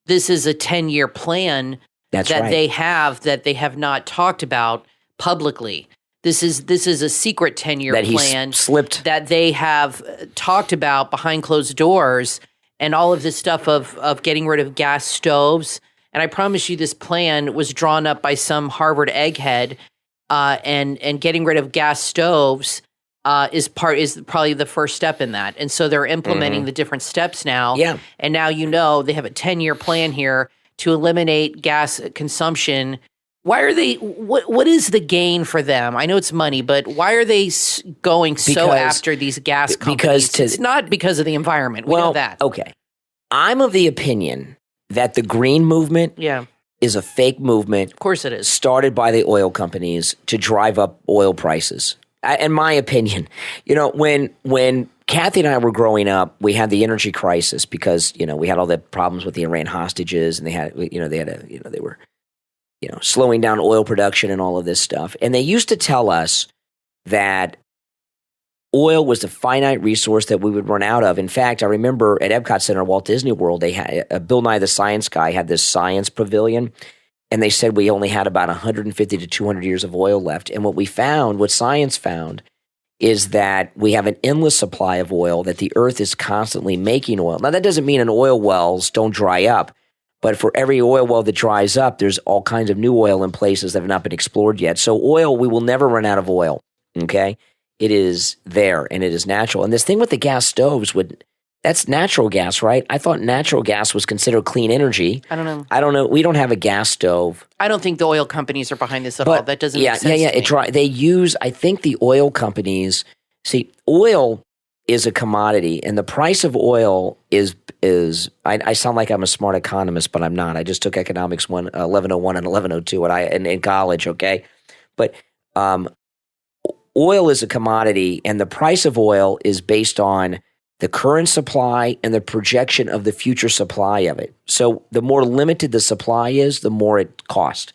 a 10-year plan they have not talked about publicly. This is a secret 10-year plan that they have talked about behind closed doors, and all of this stuff of getting rid of gas stoves. And I promise you, this plan was drawn up by some Harvard egghead, and getting rid of gas stoves is probably the first step in that. And so they're implementing the different steps now. Yeah. And now they have a 10-year plan here to eliminate gas consumption. Why are they? What is the gain for them? I know it's money, but why are they going so after these gas companies? It's not because of the environment. We know that. Okay. I'm of the opinion that the green movement is a fake movement. Of course it is. Started by the oil companies to drive up oil prices. in my opinion, when Kathy and I were growing up, we had the energy crisis because, we had all the problems with the Iran hostages, and they were slowing down oil production and all of this stuff. And they used to tell us that oil was the finite resource that we would run out of. In fact, I remember at Epcot Center, Walt Disney World, they had Bill Nye the Science Guy had this science pavilion, and they said we only had about 150 to 200 years of oil left. And what science found, is that we have an endless supply of oil, that the earth is constantly making oil. Now, that doesn't mean oil wells don't dry up, but for every oil well that dries up, there's all kinds of new oil in places that have not been explored yet. So oil, we will never run out of oil, okay? It is there, and it is natural. And this thing with the gas stoves, that's natural gas, right? I thought natural gas was considered clean energy. I don't know. We don't have a gas stove. I don't think the oil companies are behind this at all. That doesn't make sense to me. They use, I think the oil companies, see, oil is a commodity, and the price of oil is I sound like I'm a smart economist, but I'm not. I just took economics 1101 and 1102 in college, okay? But oil is a commodity, and the price of oil is based on the current supply and the projection of the future supply of it. So the more limited the supply is, the more it costs.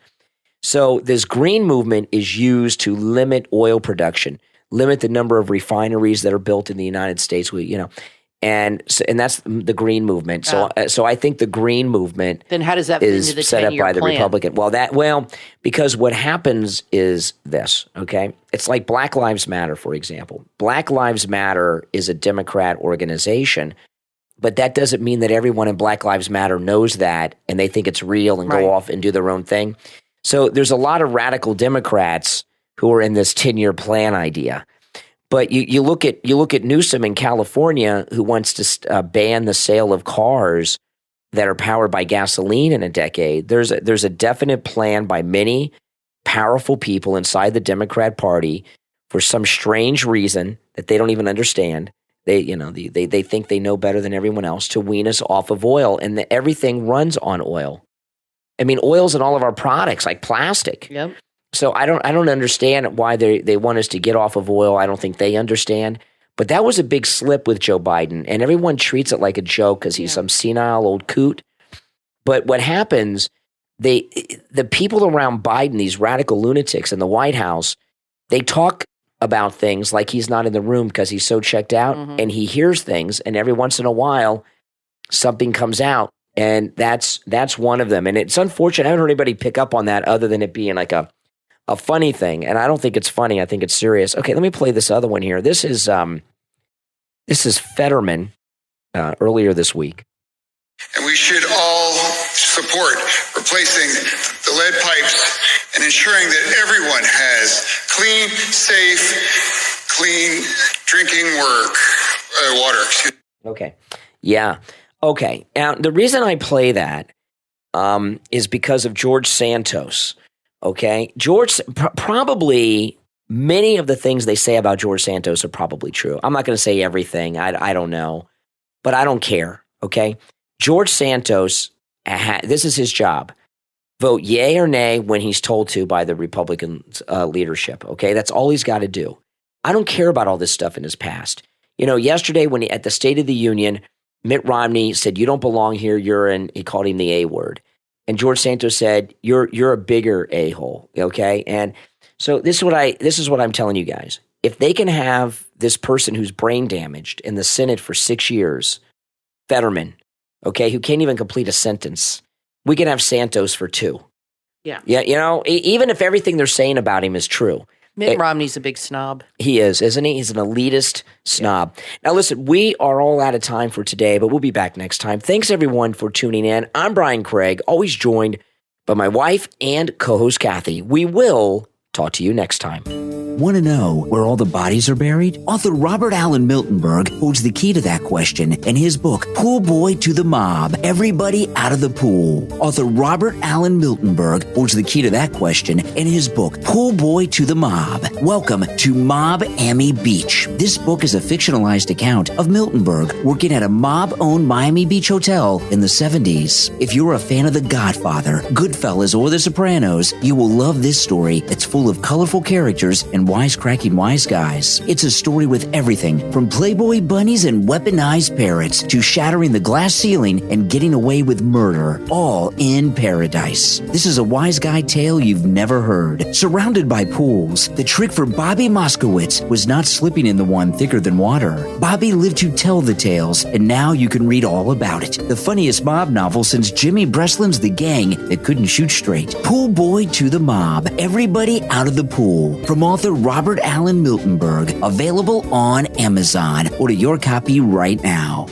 So this green movement is used to limit oil production, limit the number of refineries that are built in the United States. And that's the green movement. So I think the green movement then how does that fit is into the set up by the plan? Republican. Because what happens is this, okay? It's like Black Lives Matter, for example. Black Lives Matter is a Democrat organization, but that doesn't mean that everyone in Black Lives Matter knows that and they think it's real and go off and do their own thing. So there's a lot of radical Democrats who are in this 10-year plan idea. But you look at Newsom in California, who wants to ban the sale of cars that are powered by gasoline in a decade. There's a definite plan by many powerful people inside the Democrat Party for some strange reason that they don't even understand. They think they know better than everyone else to wean us off of oil, and everything runs on oil. I mean, oil's in all of our products, like plastic. Yep. So I don't understand why they want us to get off of oil. I don't think they understand. But that was a big slip with Joe Biden, and everyone treats it like a joke because he's some senile old coot. But what happens, the people around Biden, these radical lunatics in the White House, they talk about things like he's not in the room because he's so checked out, and he hears things, and every once in a while something comes out, and that's one of them. And it's unfortunate. I haven't heard anybody pick up on that other than it being like a funny thing, and I don't think it's funny. I think it's serious. Okay, let me play this other one here. This is Fetterman earlier this week. And we should all support replacing the lead pipes and ensuring that everyone has clean, safe, clean drinking water. Okay, yeah, okay. Now the reason I play that is because of George Santos. Okay, probably many of the things they say about George Santos are probably true. I'm not going to say everything. I don't know, but I don't care. Okay, George Santos, this is his job. Vote yay or nay when he's told to by the Republican leadership. Okay, that's all he's got to do. I don't care about all this stuff in his past. Yesterday when at the State of the Union, Mitt Romney said, "You don't belong here. he called him the A word. And George Santos said, "You're a bigger a-hole." Okay, and so this is what I'm telling you guys. If they can have this person who's brain damaged in the Senate for 6 years, Fetterman, okay, who can't even complete a sentence, we can have Santos for 2. Yeah, even if everything they're saying about him is true. Mitt Romney's a big snob. He is, isn't he? He's an elitist snob. Yeah. Now, listen, we are all out of time for today, but we'll be back next time. Thanks, everyone, for tuning in. I'm Brian Craig, always joined by my wife and co-host Kathy. We will talk to you next time. Want to know where all the bodies are buried? Author Robert Allen Miltenberg holds the key to that question in his book, Pool Boy to the Mob, Everybody Out of the Pool. Author Robert Allen Miltenberg holds the key to that question in his book, Pool Boy to the Mob. Welcome to Mob-Ammy Beach. This book is a fictionalized account of Miltenberg working at a mob-owned Miami Beach hotel in the 70s. If you're a fan of The Godfather, Goodfellas, or The Sopranos, you will love this story. It's full of colorful characters and on Wisecracking Wise Guys. It's a story with everything from Playboy bunnies and weaponized parrots to shattering the glass ceiling and getting away with murder, all in paradise. This is a wise guy tale you've never heard. Surrounded by pools, the trick for Bobby Moskowitz was not slipping in the one thicker than water. Bobby lived to tell the tales, and now you can read all about it. The funniest mob novel since Jimmy Breslin's The Gang That Couldn't Shoot Straight. Pool Boy to the Mob. Everybody out of the pool. From author Robert Allen Miltenberg. Available on Amazon. Order your copy right now.